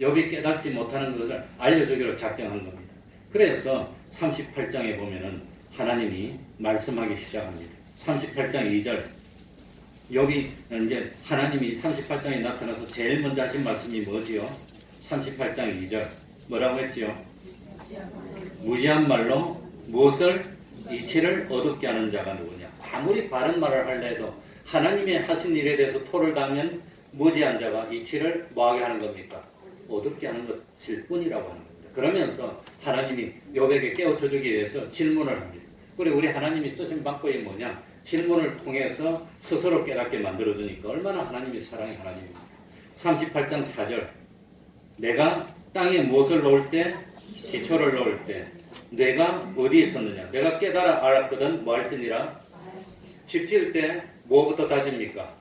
욥이 깨닫지 못하는 것을 알려주기로 작정한 겁니다. 그래서 38장에 보면은 하나님이 말씀하기 시작합니다. 38장 2절. 욥이 이제 하나님이 38장에 나타나서 제일 먼저 하신 말씀이 뭐지요? 38장 2절. 뭐라고 했지요? 무지한 말로 무엇을 이치를 어둡게 하는 자가 누구냐? 아무리 바른 말을 하려 해도 하나님의 하신 일에 대해서 토를 달면 무지한 자가 이치를 뭐하게 하는 겁니까? 어둡게 하는 것일 뿐이라고 하는 겁니다. 그러면서 하나님이 욥에게 깨우쳐 주기 위해서 질문을 합니다. 그리고 우리 하나님이 쓰신 방법이 뭐냐? 질문을 통해서 스스로 깨닫게 만들어주니까 얼마나 하나님이 사랑의 하나님입니까? 38장 4절. 내가 땅에 무엇을 놓을 때? 기초를 놓을 때 내가 어디에 있었느냐? 내가 깨달아 알았거든 뭐 할지니라? 집 지을 때 뭐부터 다집니까?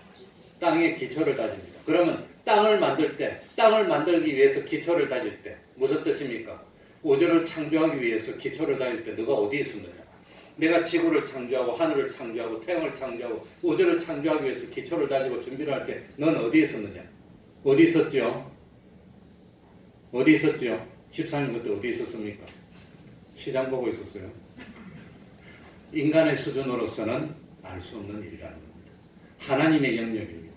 땅의 기초를 다집니다. 그러면 땅을 만들 때, 땅을 만들기 위해서 기초를 다질 때 무슨 뜻입니까? 우주를 창조하기 위해서 기초를 다질 때 너가 어디에 있었느냐? 내가 지구를 창조하고 하늘을 창조하고 태양을 창조하고 우주를 창조하기 위해서 기초를 다지고 준비를 할 때 넌 어디에 있었느냐? 어디 있었지요? 어디 있었지요? 13년 그때 어디 있었습니까? 시장 보고 있었어요. 인간의 수준으로서는 알 수 없는 일이라는 겁니다. 하나님의 영역입니다.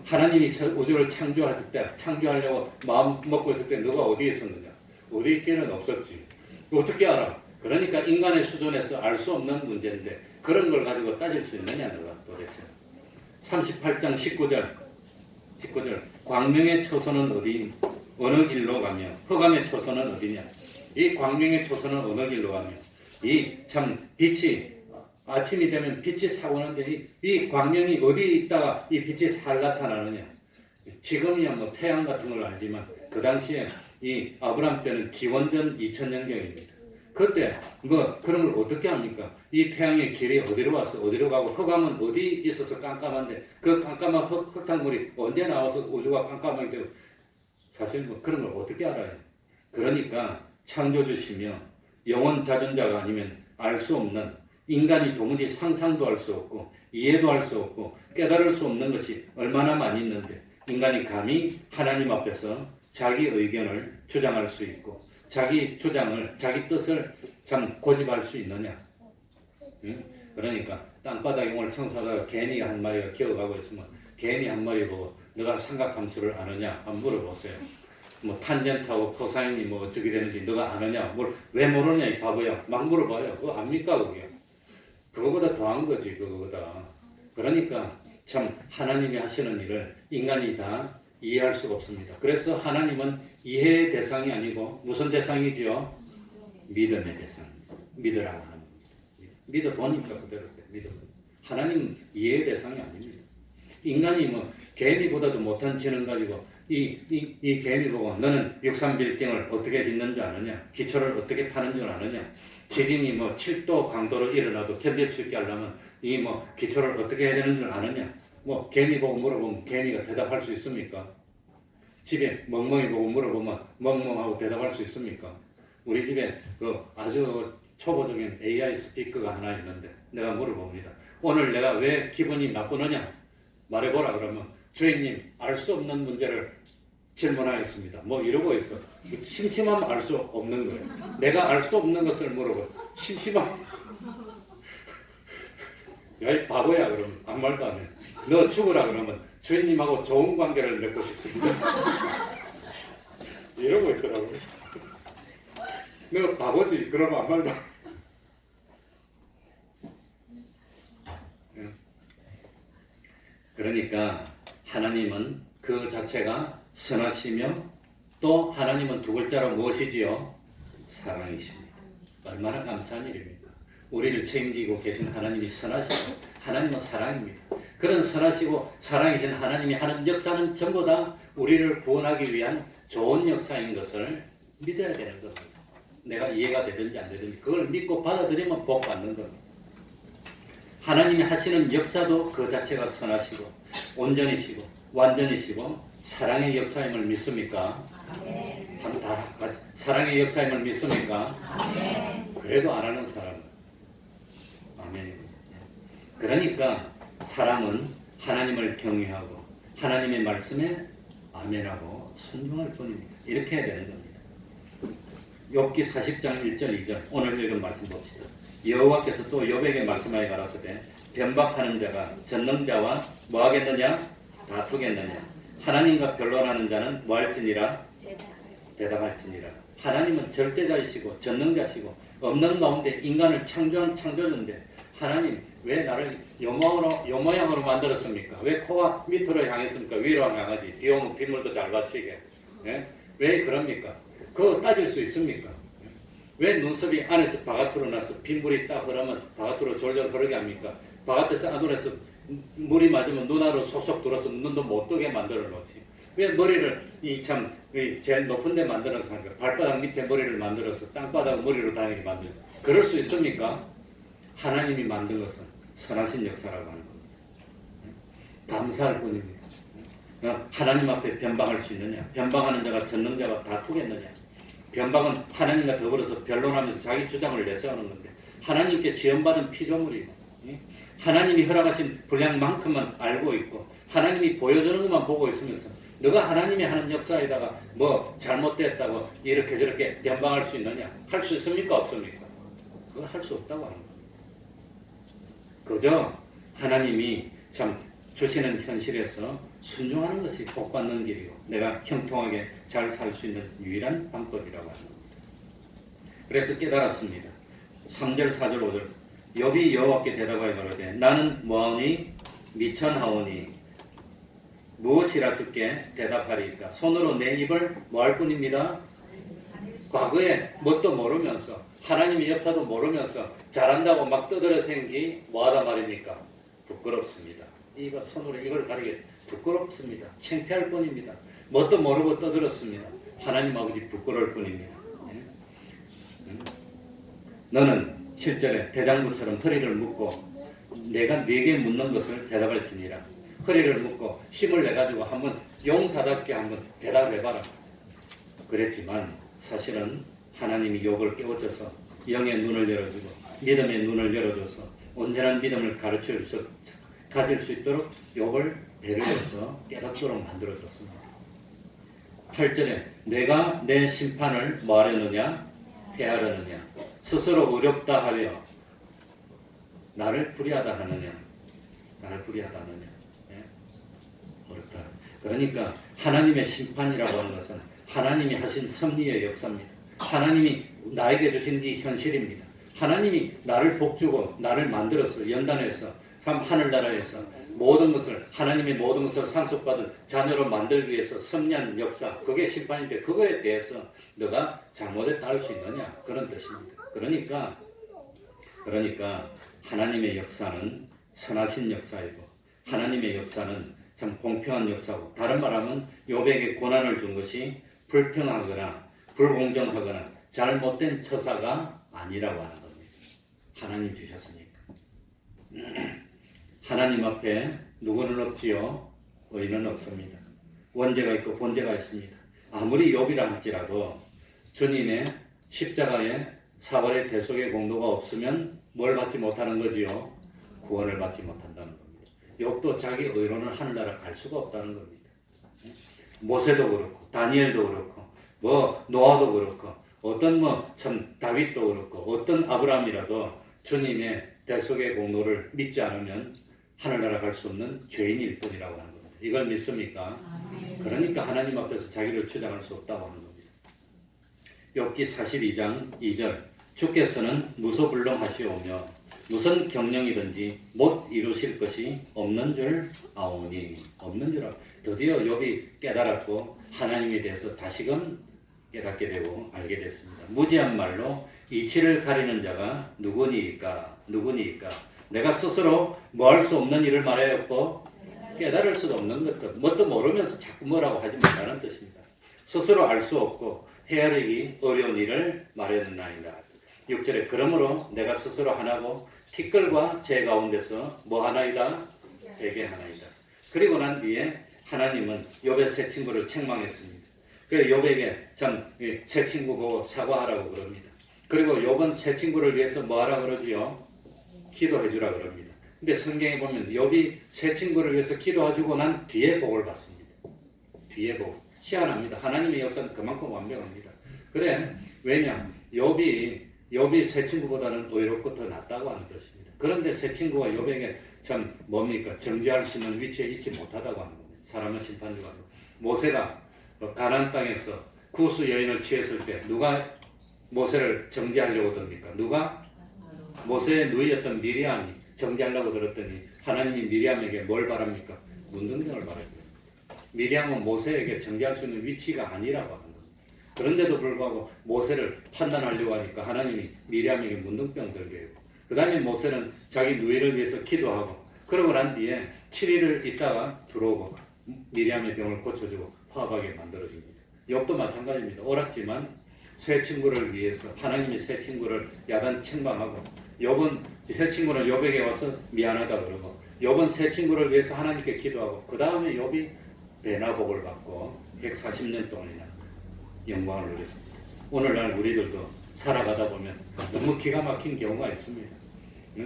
하나님이 우주를 창조할 때, 창조하려고 마음 먹고 있을 때 너가 어디에 있었느냐? 어디 있기는 없었지. 어떻게 알아? 그러니까 인간의 수준에서 알 수 없는 문제인데 그런 걸 가지고 따질 수 있느냐 너가 도대체. 38장 19절 광명의 초소는 어느 길로 가며 흑암의 초소는 어디냐. 이 광명의 초소는 어느 길로 가며 이 참 빛이 아침이 되면 빛이 싹 오는데 이 광명이 어디에 있다가 이 빛이 살 나타나느냐. 지금이야 뭐 태양 같은 걸 알지만 그 당시에 이 아브람 때는 기원전 2000년경입니다. 그때 뭐 그런 걸 어떻게 합니까? 이 태양의 길이 어디로 왔어? 어디로 가고 흑암은 어디 있어서 깜깜한데 그 깜깜한 흙탕물이 언제 나와서 우주가 깜깜하게 되고 사실 뭐 그런 걸 어떻게 알아요? 그러니까 창조주시며 영원 자존자가 아니면 알 수 없는 인간이 도무지 상상도 할 수 없고 이해도 할 수 없고 깨달을 수 없는 것이 얼마나 많이 있는데 인간이 감히 하나님 앞에서 자기 의견을 주장할 수 있고 자기 주장을 자기 뜻을 참 고집할 수 있느냐. 응? 그러니까 땅바닥에 오늘 청소하다가 개미 한 마리가 기어가고 있으면 개미 한 마리 보고 너가 삼각함수를 아느냐 한번 물어보세요. 뭐 탄젠트하고 코사인이 뭐 어떻게 되는지 너가 아느냐. 왜 모르냐 이 바보야. 막 물어봐요. 그거 압니까 그게. 그거보다 더한 거지 그거보다. 그러니까 참 하나님이 하시는 일을 인간이 다 이해할 수가 없습니다. 그래서 하나님은 이해의 대상이 아니고 무슨 대상이지요? 믿음의 대상입니다. 믿으라고 하는 겁니다. 믿어보니까 그대로 믿어. 하나님은 이해의 대상이 아닙니다. 인간이 뭐 개미보다도 못한 지능 가지고 이 개미 보고 너는 63빌딩을 어떻게 짓는 줄 아느냐? 기초를 어떻게 파는 줄 아느냐? 지진이 뭐 7도 강도로 일어나도 견딜 수 있게 하려면 이 뭐 기초를 어떻게 해야 되는 줄 아느냐? 뭐 개미 보고 물어보면 개미가 대답할 수 있습니까? 집에 멍멍이 보고 물어보면 멍멍하고 대답할 수 있습니까? 우리 집에 그 아주 초보적인 AI 스피커가 하나 있는데 내가 물어봅니다. 오늘 내가 왜 기분이 나쁘느냐? 말해보라 그러면 주인님 알 수 없는 문제를 질문하였습니다. 뭐 이러고 있어. 심심하면 알 수 없는 거예요. 내가 알 수 없는 것을 물어보. 심심하면 야 이 바보야 그러면 아무 말도 안 해. 너 죽으라 그러면 주인님하고 좋은 관계를 맺고 싶습니다. 이러고 있더라고요. 너 바보지 그러면 아무 말도 안 해. 그러니까 하나님은 그 자체가 선하시며 또 하나님은 두 글자로 무엇이지요? 사랑이십니다. 얼마나 감사한 일입니까? 우리를 책임지고 계신 하나님이 선하시고 하나님은 사랑입니다. 그런 선하시고 사랑이신 하나님이 하는 역사는 전부 다 우리를 구원하기 위한 좋은 역사인 것을 믿어야 되는 겁니다. 내가 이해가 되든지 안 되든지 그걸 믿고 받아들이면 복 받는 겁니다. 하나님이 하시는 역사도 그 자체가 선하시고 온전이시고 완전이시고 사랑의 역사임을 믿습니까? 한번 다 같이 사랑의 역사임을 믿습니까? 그래도 안 하는 사람은 아멘입니다. 그러니까 사람은 하나님을 경외하고 하나님의 말씀에 아멘하고 순종할 뿐입니다. 이렇게 해야 되는 겁니다. 욥기 40장 1절 2절 오늘 읽은 말씀 봅시다. 여호와께서 또 욥에게 말씀하여 가라사대 변박하는 자가 전능자와 뭐 하겠느냐? 다투겠느냐? 하나님과 변론하는 자는 뭐 할지니라? 대답할지니라. 하나님은 절대자이시고 전능자시고 없는 가운데 인간을 창조한 창조주인데 하나님 왜 나를 요 모양으로 만들었습니까? 왜 코가 밑으로 향했습니까? 위로 향하지. 비 오면 빗물도 잘 받치게. 예? 왜 그럽니까? 그거 따질 수 있습니까? 왜 눈썹이 안에서 바깥으로 나서 빗물이 딱 흐르면 바깥으로 졸졸 흐르게 합니까? 바깥에서 안으로서 물이 맞으면 눈 안으로 속속 들어서 눈도 못 뜨게 만들어 놓지. 왜 머리를 제일 높은 데 만들어서 하니까 발바닥 밑에 머리를 만들어서 땅바닥 머리로 다니게 만들어. 그럴 수 있습니까? 하나님이 만든 것은 선하신 역사라고 하는 겁니다. 감사할 뿐입니다. 하나님 앞에 변방할 수 있느냐? 변방하는 자가 전능자와 다투겠느냐? 변방은 하나님과 더불어서 변론하면서 자기 주장을 내세우는 건데 하나님께 지원받은 피조물이고 하나님이 허락하신 분량만큼만 알고 있고 하나님이 보여주는 것만 보고 있으면서 너가 하나님이 하는 역사에다가 뭐 잘못됐다고 이렇게 저렇게 변방할 수 있느냐? 할 수 있습니까? 없습니까? 그거 할 수 없다고 하는 겁니다. 그저 하나님이 참 주시는 현실에서 순종하는 것이 복받는 길이고 내가 형통하게 잘 살 수 있는 유일한 방법이라고 하는 겁니다. 그래서 깨달았습니다. 3절, 4절, 5절 욥이 여호와께 대답하여 가로되 나는 뭐하오니 미천하오니 무엇이라 주께 대답하리이까. 손으로 내 입을 뭐할 뿐입니다. 과거에 뭣도 모르면서 하나님의 역사도 모르면서 잘한다고 막 떠들어 생기 뭐하다 말입니까? 부끄럽습니다. 이거 손으로 이걸 가리게 부끄럽습니다. 창피할 뿐입니다. 뭣도 모르고 떠들었습니다. 하나님 아버지 부끄러울 뿐입니다. 너는 7절에 대장부처럼 허리를 묶고 내가 네게 묻는 것을 대답할지니라. 허리를 묶고 힘을 내가지고 한번 용사답게 한번 대답해봐라. 그랬지만 사실은 하나님이 욥을 깨우쳐서 영의 눈을 열어주고 믿음의 눈을 열어줘서 온전한 믿음을 가질 수 있도록 욥을 배려해서 깨닫도록 만들어줬습니다. 8절에 내가 내 심판을 뭐하려느냐? 폐하려느냐? 스스로 의롭다 하려 나를 불의하다 하느냐? 나를 불의하다 하느냐? 예? 어렵다. 그러니까 하나님의 심판이라고 하는 것은 하나님이 하신 섭리의 역사입니다. 하나님이 나에게 주신 이 현실입니다. 하나님이 나를 복주고 나를 만들어서 연단해서 참 하늘나라에서 모든 것을 하나님의 모든 것을 상속받은 자녀로 만들기 위해서 섭리한 역사 그게 심판인데 그거에 대해서 너가 잘못에 따를 수 있느냐 그런 뜻입니다. 그러니까 하나님의 역사는 선하신 역사이고 하나님의 역사는 참 공평한 역사고 다른 말하면 욥에게 고난을 준 것이 불평하거나 불공정하거나 잘못된 처사가 아니라고 하는 겁니다. 하나님 주셨으니까. 하나님 앞에 누구는 없지요? 의인은 없습니다. 원죄가 있고 본죄가 있습니다. 아무리 욥이라 할지라도 주님의 십자가의 사발의 대속의 공로가 없으면 뭘 받지 못하는 거지요? 구원을 받지 못한다는 겁니다. 욥도 자기 의로는 하늘나라 갈 수가 없다는 겁니다. 모세도 그렇고 다니엘도 그렇고 뭐 노아도 그렇고 어떤 참 다윗도 그렇고 어떤 아브라함이라도 주님의 대속의 공로를 믿지 않으면 하늘나라 갈 수 없는 죄인일 뿐이라고 하는 겁니다. 이걸 믿습니까? 그러니까 하나님 앞에서 자기를 주장할 수 없다고 하는 겁니다. 욥기 42장 2절 주께서는 무소불능하시오며 무슨 경영이든지 못 이루실 것이 없는 줄 아오니 없는 줄 드디어 욥이 깨달았고 하나님에 대해서 다시금 깨닫게 되고 알게 됐습니다. 무지한 말로 이치를 가리는 자가 누구니이까 내가 스스로 뭐 할 수 없는 일을 말하였고 깨달을 수도 없는 것도 뭣도 모르면서 자꾸 뭐라고 하지 말라는 뜻입니다. 스스로 알 수 없고 헤아리기 어려운 일을 말했나이다. 6절에 그러므로 내가 스스로 하나고 티끌과 제 가운데서 뭐 하나이다? 되게 하나이다. 그리고 난 뒤에 하나님은 욥의 새 친구를 책망했습니다. 그래서 욥에게 참 새 친구 보고 사과하라고 그럽니다. 그리고 욥은 새 친구를 위해서 뭐 하라 그러지요? 기도해 주라 그럽니다. 근데 성경에 보면 욥이 새 친구를 위해서 기도해주고 난 뒤에 복을 받습니다. 뒤에 복. 희한합니다. 하나님의 역사는 그만큼 완벽합니다. 그래, 왜냐? 욥이 세 친구보다는 의롭고 더 낫다고 하는 것입니다. 그런데 세 친구가 욥에게 참 뭡니까? 정죄할 수 있는 위치에 있지 못하다고 하는 겁니다. 사람은 심판주가. 모세가 가나안 땅에서 구스 여인을 취했을 때 누가 모세를 정죄하려고 듭니까? 누가? 모세의 누이였던 미리암이 정죄하려고 들었더니 하나님이 미리암에게 뭘 바랍니까? 문둥병을 바랍니다. 미리암은 모세에게 정죄할 수 있는 위치가 아니라고 하는 겁니다. 그런데도 불구하고 모세를 판단하려고 하니까 하나님이 미리암에게 문둥병 들게 해요. 그 다음에 모세는 자기 누이를 위해서 기도하고 그러고 난 뒤에 7일을 있다가 들어오고 미리암의 병을 고쳐주고 화합하게 만들어줍니다. 욥도 마찬가지입니다. 옳았지만 새 친구를 위해서 하나님이 새 친구를 야단 책망하고 욥은 새 친구는 욥에게 와서 미안하다 그러고 욥은 새 친구를 위해서 하나님께 기도하고 그 다음에 욥이 배나복을 받고 140년 동안이나 영광을 누렸습니다. 오늘날 우리들도 살아가다 보면 너무 기가 막힌 경우가 있습니다.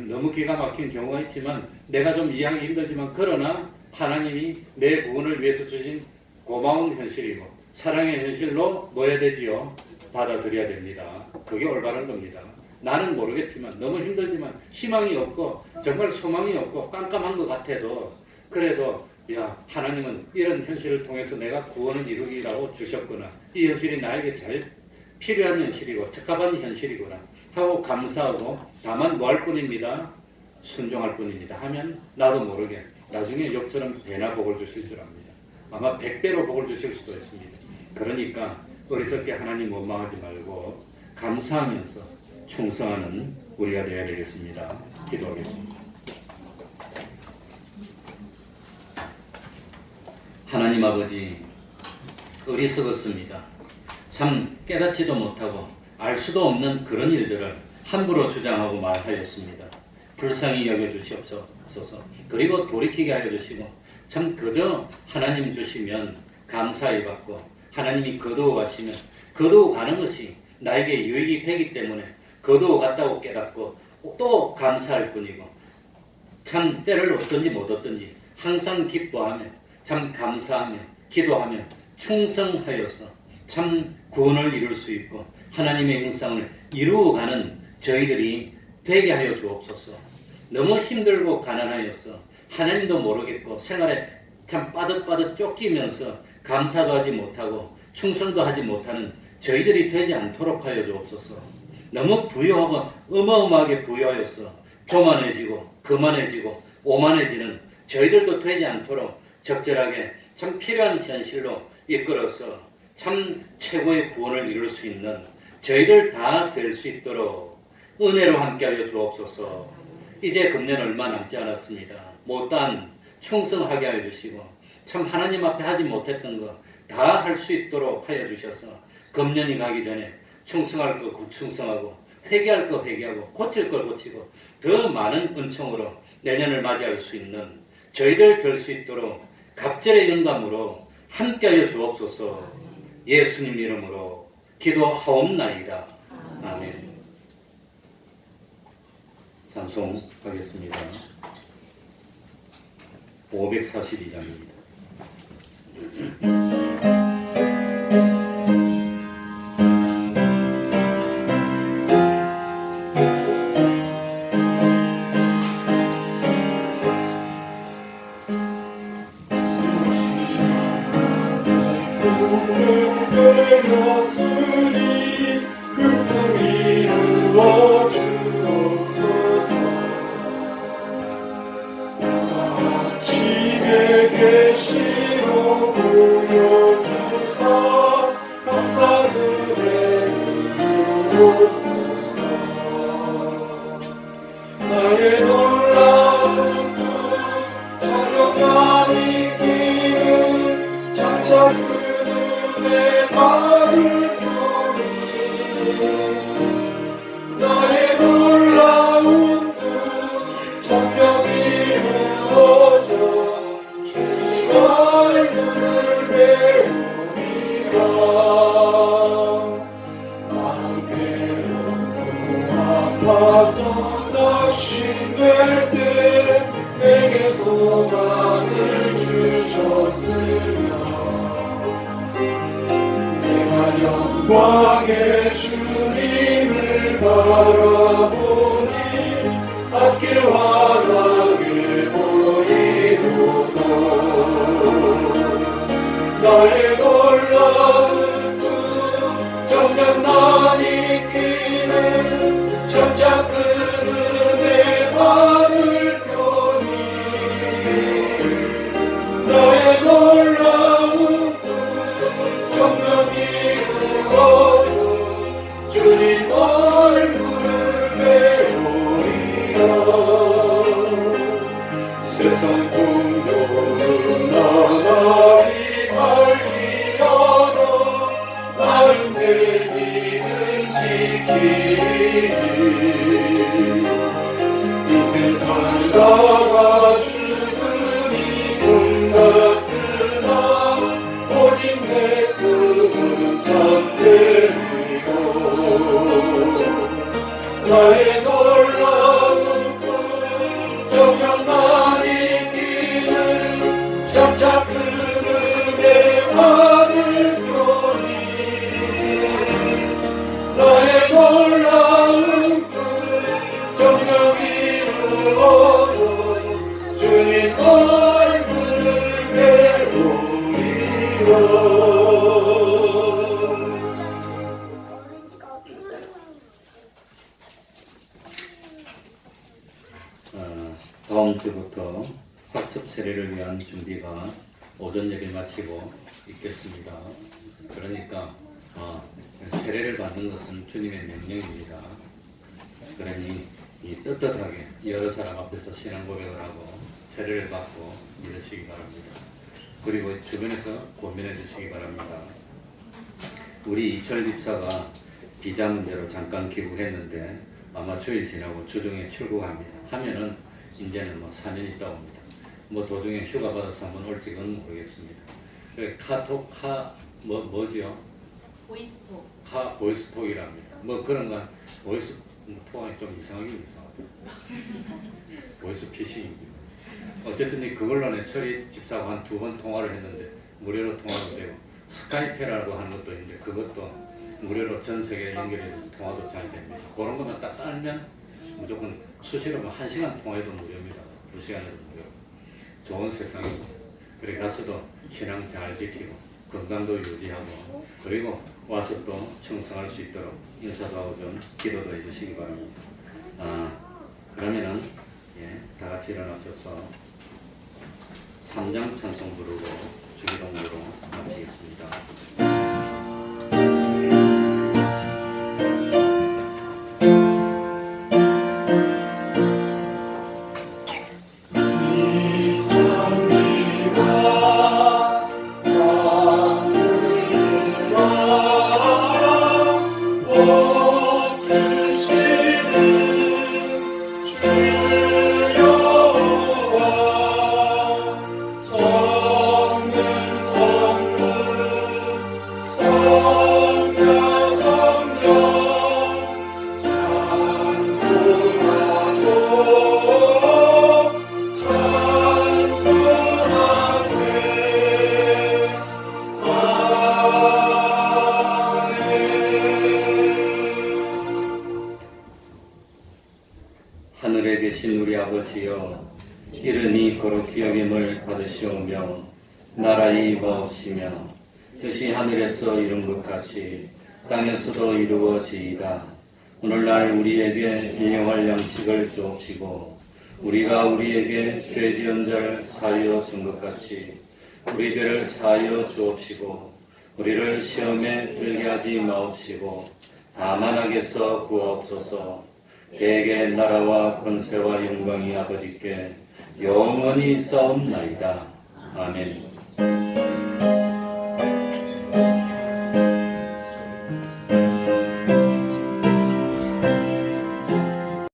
너무 기가 막힌 경우가 있지만 내가 좀 이해하기 힘들지만 그러나 하나님이 내 구원을 위해서 주신 고마운 현실이고 사랑의 현실로 뭐 해야 되지요? 받아들여야 됩니다. 그게 올바른 겁니다. 나는 모르겠지만 너무 힘들지만 희망이 없고 정말 소망이 없고 깜깜한 것 같아도 그래도 야 하나님은 이런 현실을 통해서 내가 구원을 이루기라고 주셨구나. 이 현실이 나에게 제일 필요한 현실이고 적합한 현실이구나 하고 감사하고 다만 뭐 할 뿐입니다. 순종할 뿐입니다. 하면 나도 모르게 나중에 욥처럼 배나 복을 주실 줄 압니다. 아마 100배로 복을 주실 수도 있습니다. 그러니까 어리석게 하나님 원망하지 말고 감사하면서 충성하는 우리가 되어야 되겠습니다. 기도하겠습니다. 하나님 아버지 어리석었습니다. 참 깨닫지도 못하고 알 수도 없는 그런 일들을 함부로 주장하고 말하였습니다. 불쌍히 여겨주시옵소서. 그리고 돌이키게 하여 주시고 참 그저 하나님 주시면 감사히 받고 하나님이 거두어 가시면 거두어 가는 것이 나에게 유익이 되기 때문에 거두어 갔다고 깨닫고 또 감사할 뿐이고 참 때를 얻든지 못 얻든지 항상 기뻐하며 참 감사하며 기도하며 충성하여서 참 구원을 이룰 수 있고 하나님의 형상을 이루어가는 저희들이 되게 하여 주옵소서. 너무 힘들고 가난하여서 하나님도 모르겠고 생활에 참 빠듯빠듯 쫓기면서 감사도 하지 못하고 충성도 하지 못하는 저희들이 되지 않도록 하여 주옵소서. 너무 부유하고 어마어마하게 부유하여서 교만해지고 거만해지고 오만해지는 저희들도 되지 않도록 적절하게 참 필요한 현실로 이끌어서 참 최고의 구원을 이룰 수 있는 저희들 다 될 수 있도록 은혜로 함께하여 주옵소서. 이제 금년 얼마 남지 않았습니다. 못한 충성하게 하여 주시고 참 하나님 앞에 하지 못했던 거 다 할 수 있도록 하여 주셔서 금년이 가기 전에 충성할 거 충성하고 회개할 거 회개하고 고칠 걸 고치고 더 많은 은총으로 내년을 맞이할 수 있는 저희들 될 수 있도록 갑절의 영감으로 함께하여 주옵소서. 예수님 이름으로 기도하옵나이다. 아멘. 찬송하겠습니다. 542장입니다. 내게 소망을 주셨으며 영광의 주님을 바라보니 앞길 환하게 보이도다. 나의 놀라운 꿈 정녕 난 잊기는 점차 큰 은혜 받을 편이. 나의 놀라운 꿈 정녕 이루어져 주님 얼굴을 배우리라. 세상 풍요는 나날이 달리어도 나는 내 믿음 지키리. 인생 살다가 죽음이 꿈 같으나 오직 내 꿈은 잠들이고. 나의 놀라운 꿈 정녕 난 잊기는 점차 큰 은혜 받을 편이. 나의 놀라운 꿈 정녕 이루어져 주님 얼굴을 배우리라. 다음 주부터 학습 세례를 위한 준비가 오전 예배 마치고 있겠습니다. 그러니까 세례를 받는 것은 주님의 명령입니다. 그러니 이 떳떳하게 여러 사람 앞에서 신앙 고백을 하고 세례를 받고 믿으시기 바랍니다. 그리고 주변에서 고민해 주시기 바랍니다. 우리 이철 집사가 비자 문제로 잠깐 귀국했는데 아마 주일 지나고 주중에 출국합니다. 하면은 이제는 4년 있다 옵니다. 도중에 휴가 받아서 한번 올지는 모르겠습니다. 카톡 뭐지요? 보이스톡. 보이스톡이랍니다. 그런 건 보이스 통화가 좀 이상하긴 이상하다. 보이스 피싱인지 어쨌든 그걸로는 철이 집사하고 한 2번 통화를 했는데 무료로 통화도 되고 스카이페라고 하는 것도 있는데 그것도 무료로 전 세계에 연결해서 통화도 잘 됩니다. 그런 것만 딱 깔면 무조건 수시로 1시간 통화해도 무료입니다. 2시간에도 무료. 좋은 세상입니다. 그래 가서도 신앙 잘 지키고 건강도 유지하고 그리고 와서 또 충성할 수 있도록 인사도 하고 좀 기도도 해주시기 바랍니다. 그러면은 다 같이 일어나셔서 3장 찬송 부르고 주기도문으로 마치겠습니다. 하늘에 계신 우리 아버지여, 이름이 거룩히 여김을 받으시오며 나라의 임하옵시며 뜻이 하늘에서 이룬 것 같이 땅에서도 이루어지이다. 오늘날 우리에게 일용할 양식을 주옵시고 우리가 우리에게 죄 지은 자를 사하여 준 것 같이 우리 죄를 사하여 주옵시고 우리를 시험에 들게 하지 마옵시고 다만 악에서 구하옵소서. 대개 나라와 권세와 영광이 아버지께 영원히 있사옵나이다. 아멘.